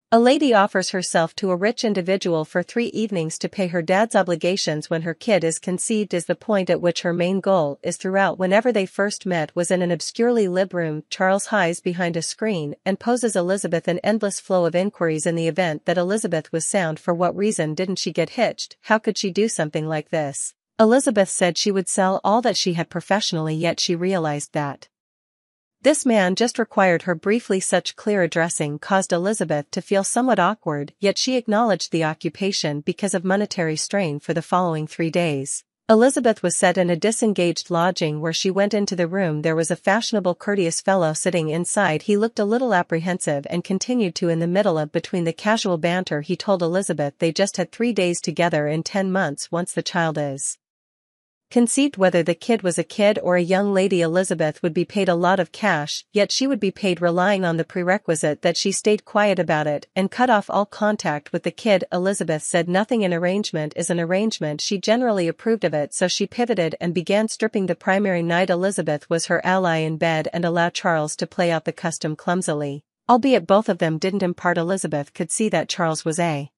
A lady offers herself to a rich individual for 3 evenings to pay her dad's obligations when her kid is conceived is the point at which her main goal is throughout. Whenever they first met was in an obscurely lit room. Charles hides behind a screen and poses Elizabeth an endless flow of inquiries in the event that Elizabeth was sound. For what reason didn't she get hitched? How could she do something like this? Elizabeth said she would sell all that she had professionally, yet she realized that this man just required her briefly. Such clear addressing caused Elizabeth to feel somewhat awkward, yet she acknowledged the occupation because of monetary strain. For the following 3 days, Elizabeth was set in a disengaged lodging. Where she went into the room, there was a fashionable, courteous fellow sitting inside. He looked a little apprehensive and continued to, in the middle of between the casual banter, he told Elizabeth they just had 3 days together in 10 months once the child is conceived. Whether the kid was a kid or a young lady, Elizabeth would be paid a lot of cash, yet she would be paid relying on the prerequisite that she stayed quiet about it and cut off all contact with the kid. Elizabeth said nothing. An arrangement is an arrangement. She generally approved of it, so she pivoted and began stripping. The primary night, Elizabeth was her ally in bed and allowed Charles to play out the custom clumsily, albeit both of them didn't impart. Elizabeth could see that Charles was a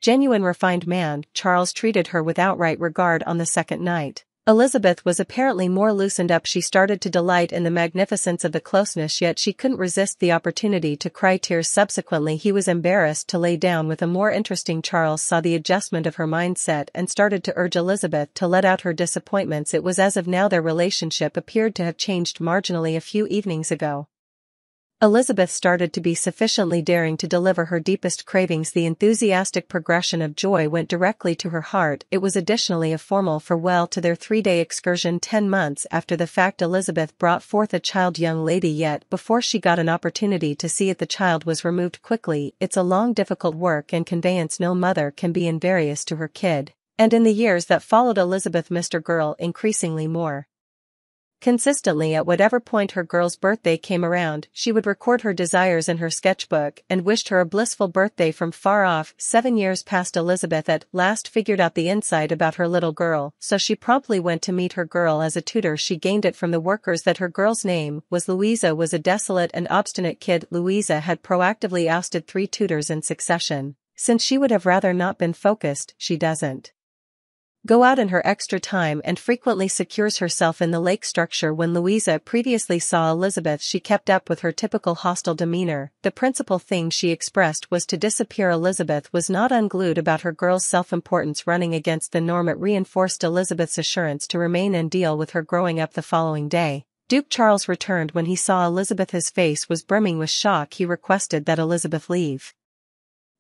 genuine, refined man. Charles treated her with outright regard. On the second night, Elizabeth was apparently more loosened up. She started to delight in the magnificence of the closeness, yet she couldn't resist the opportunity to cry tears. Subsequently, he was embarrassed to lay down with a more interesting. Charles saw the adjustment of her mindset and started to urge Elizabeth to let out her disappointments. It was as of now their relationship appeared to have changed marginally. A few evenings ago, Elizabeth started to be sufficiently daring to deliver her deepest cravings. The enthusiastic progression of joy went directly to her heart. It was additionally a formal farewell to their 3-day excursion. 10 months after the fact, Elizabeth brought forth a child. Young lady, yet before she got an opportunity to see it, the child was removed quickly. It's a long, difficult work and conveyance. No mother can be invarious to her kid, and in the years that followed, Elizabeth missed her girl increasingly more consistently. At whatever point her girl's birthday came around, she would record her desires in her sketchbook and wished her a blissful birthday from far off. 7 years passed. Elizabeth at last figured out the inside about her little girl, so she promptly went to meet her girl as a tutor. She gained it from the workers that her girl's name was Louisa, was a desolate and obstinate kid. Louisa had proactively ousted 3 tutors in succession, since she would have rather not been focused. She doesn't go out in her extra time and frequently secures herself in the lake structure. When Louisa previously saw Elizabeth, she kept up with her typical hostile demeanor. The principal thing she expressed was to disappear. Elizabeth was not unglued about her girl's self-importance running against the norm. It reinforced Elizabeth's assurance to remain and deal with her growing up. The following day, Duke Charles returned. When he saw Elizabeth, his face was brimming with shock. He requested that Elizabeth leave,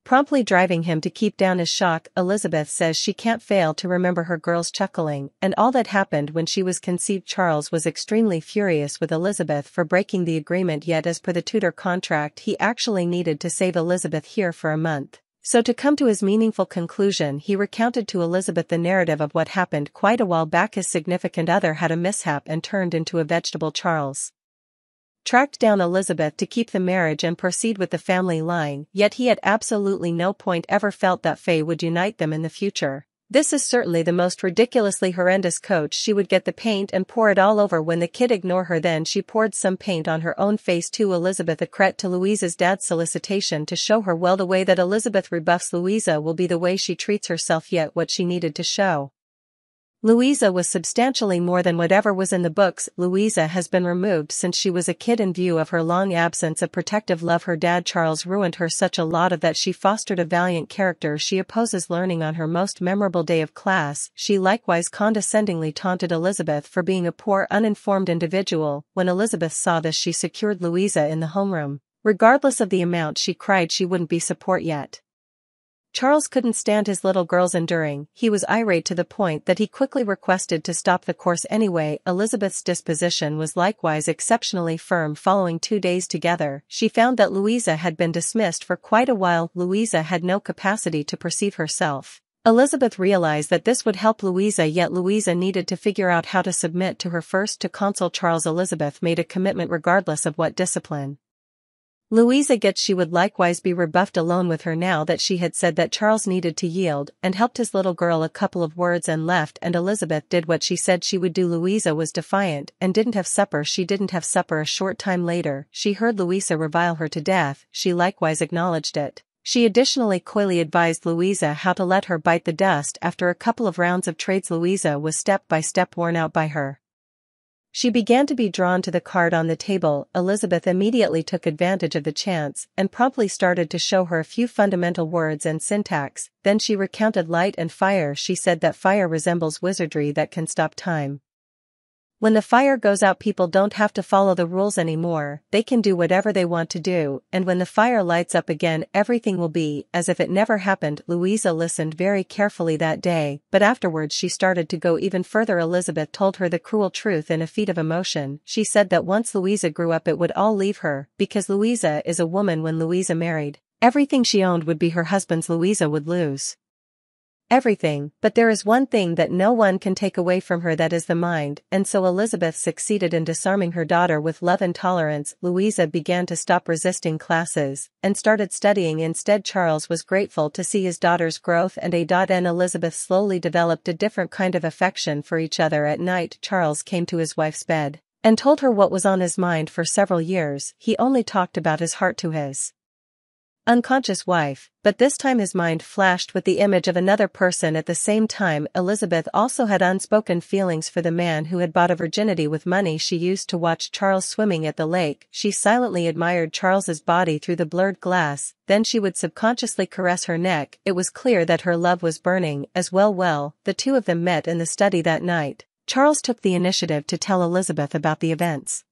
promptly driving him to keep down his shock. Elizabeth says she can't fail to remember her girl's chuckling and all that happened when she was conceived. Charles was extremely furious with Elizabeth for breaking the agreement, yet as per the tutor contract, he actually needed to save Elizabeth here for a month. So to come to his meaningful conclusion, he recounted to Elizabeth the narrative of what happened quite a while back. His significant other had a mishap and turned into a vegetable. Charles tracked down Elizabeth to keep the marriage and proceed with the family line, yet he at absolutely no point ever felt that Faye would unite them in the future. This is certainly the most ridiculously horrendous coach. She would get the paint and pour it all over when the kid ignore her. Then she poured some paint on her own face too. Elizabeth a credit to Louisa's dad's solicitation to show her well. The way that Elizabeth rebuffs Louisa will be the way she treats herself. Yet what she needed to show Louisa was substantially more than whatever was in the books. Louisa has been removed since she was a kid in view of her long absence of protective love. Her dad Charles ruined her such a lot of that she fostered a valiant character. She opposes learning on her most memorable day of class. She likewise condescendingly taunted Elizabeth for being a poor, uninformed individual. When Elizabeth saw this, she secured Louisa in the homeroom. Regardless of the amount she cried, she wouldn't be support yet. Charles couldn't stand his little girl's enduring. He was irate to the point that he quickly requested to stop the course anyway. Elizabeth's disposition was likewise exceptionally firm. Following 2 days together, she found that Louisa had been dismissed for quite a while. Louisa had no capacity to perceive herself. Elizabeth realized that this would help Louisa, yet Louisa needed to figure out how to submit to her first to console Charles. Elizabeth made a commitment regardless of what discipline Louisa gets she would likewise be rebuffed alone with her now that she had said that Charles needed to yield and helped his little girl a couple of words and left, and Elizabeth did what she said she would do. Louisa was defiant and didn't have supper. She didn't have supper. A short time later, she heard Louisa revile her to death. She likewise acknowledged it. She additionally coyly advised Louisa how to let her bite the dust. After a couple of rounds of trades, Louisa was step by step worn out by her. She began to be drawn to the card on the table. Elizabeth immediately took advantage of the chance and promptly started to show her a few fundamental words and syntax. Then she recounted light and fire. She said that fire resembles wizardry that can stop time. When the fire goes out, people don't have to follow the rules anymore. They can do whatever they want to do, and when the fire lights up again, everything will be as if it never happened. Louisa listened very carefully that day, but afterwards she started to go even further. Elizabeth told her the cruel truth in a feat of emotion. She said that once Louisa grew up it would all leave her, because Louisa is a woman. When Louisa married, everything she owned would be her husband's. Louisa would lose everything, but there is one thing that no one can take away from her, that is the mind, and so Elizabeth succeeded in disarming her daughter with love and tolerance. Louisa began to stop resisting classes, and started studying instead. Charles was grateful to see his daughter's growth and Elizabeth slowly developed a different kind of affection for each other. At night, Charles came to his wife's bed, and told her what was on his mind. For several years, he only talked about his heart to his unconscious wife, but this time his mind flashed with the image of another person. At the same time, Elizabeth also had unspoken feelings for the man who had bought a virginity with money she used to watch Charles swimming at the lake. She silently admired Charles's body through the blurred glass, then she would subconsciously caress her neck. It was clear that her love was burning as well. The two of them met in the study that night. Charles took the initiative to tell Elizabeth about the events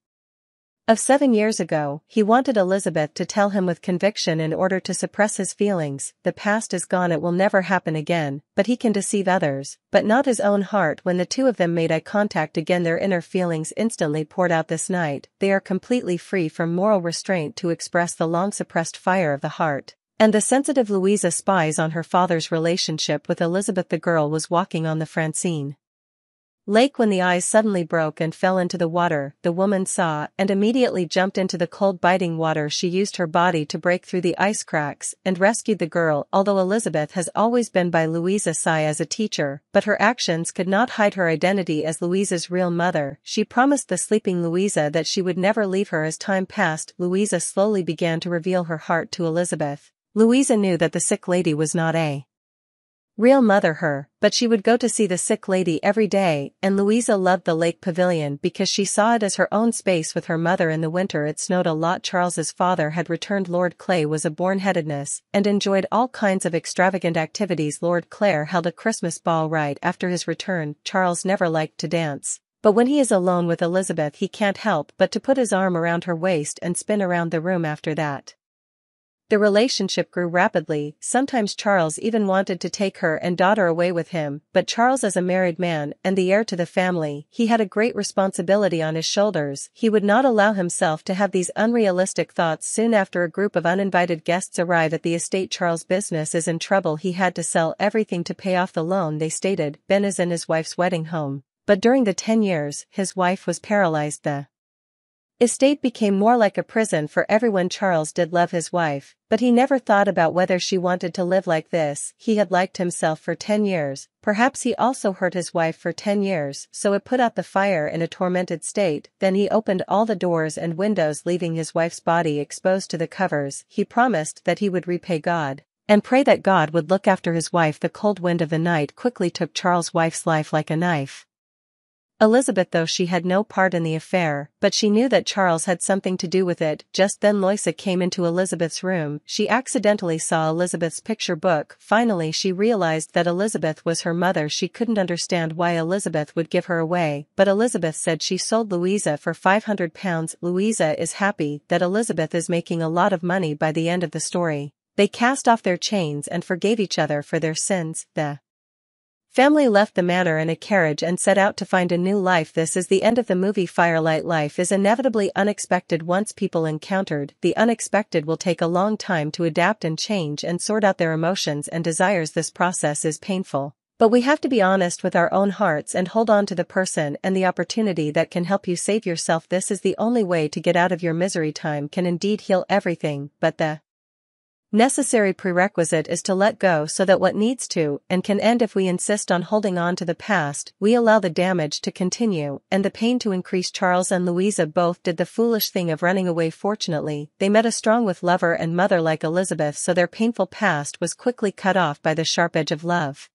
of 7 years ago. He wanted Elizabeth to tell him with conviction in order to suppress his feelings. The past is gone, it will never happen again, but he can deceive others, but not his own heart. When the two of them made eye contact again, their inner feelings instantly poured out. This night, they are completely free from moral restraint to express the long-suppressed fire of the heart. And the sensitive Louisa spies on her father's relationship with Elizabeth. The girl was walking on the Francine lake when the ice suddenly broke and fell into the water. The woman saw and immediately jumped into the cold biting water. She used her body to break through the ice cracks and rescued the girl. Although Elizabeth has always been by Louisa's side as a teacher, but her actions could not hide her identity as Louisa's real mother. She promised the sleeping Louisa that she would never leave her. As time passed, Louisa slowly began to reveal her heart to Elizabeth. Louisa knew that the sick lady was not a real mother, but she would go to see the sick lady every day, and Louisa loved the lake pavilion because she saw it as her own space with her mother. In the winter it snowed a lot. Charles's father had returned. Lord Clay was a born-headedness and enjoyed all kinds of extravagant activities. Lord Clare held a Christmas ball right after his return. Charles never liked to dance, but when he is alone with Elizabeth he can't help but to put his arm around her waist and spin around the room. After that, the relationship grew rapidly. Sometimes Charles even wanted to take her and daughter away with him, but Charles, as a married man and the heir to the family, he had a great responsibility on his shoulders. He would not allow himself to have these unrealistic thoughts. Soon after, a group of uninvited guests arrived at the estate. Charles' business is in trouble. He had to sell everything to pay off the loan. They stated Ben is in his wife's wedding home, but during the 10 years his wife was paralyzed. The estate became more like a prison for everyone. Charles did love his wife, but he never thought about whether she wanted to live like this. He had liked himself for 10 years, perhaps he also hurt his wife for 10 years, so it put out the fire in a tormented state. Then he opened all the doors and windows, leaving his wife's body exposed to the covers. He promised that he would repay God and pray that God would look after his wife. The cold wind of the night quickly took Charles' wife's life like a knife. Elizabeth, though she had no part in the affair, but she knew that Charles had something to do with it. Just then Louisa came into Elizabeth's room. She accidentally saw Elizabeth's picture book. Finally she realized that Elizabeth was her mother. She couldn't understand why Elizabeth would give her away, but Elizabeth said she sold Louisa for £500. Louisa is happy that Elizabeth is making a lot of money. By the end of the story, they cast off their chains and forgave each other for their sins. The family left the manor in a carriage and set out to find a new life. This is the end of the movie Firelight. Life is inevitably unexpected. Once people encountered the unexpected will take a long time to adapt and change and sort out their emotions and desires. This process is painful, But we have to be honest with our own hearts and hold on to the person and the opportunity that can help you save yourself. This is the only way to get out of your misery. Time can indeed heal everything, but the necessary prerequisite is to let go so that what needs to and can end. If we insist on holding on to the past, we allow the damage to continue and the pain to increase. Charles and Louisa both did the foolish thing of running away. Fortunately, they met a strong with lover and mother like Elizabeth, so their painful past was quickly cut off by the sharp edge of love.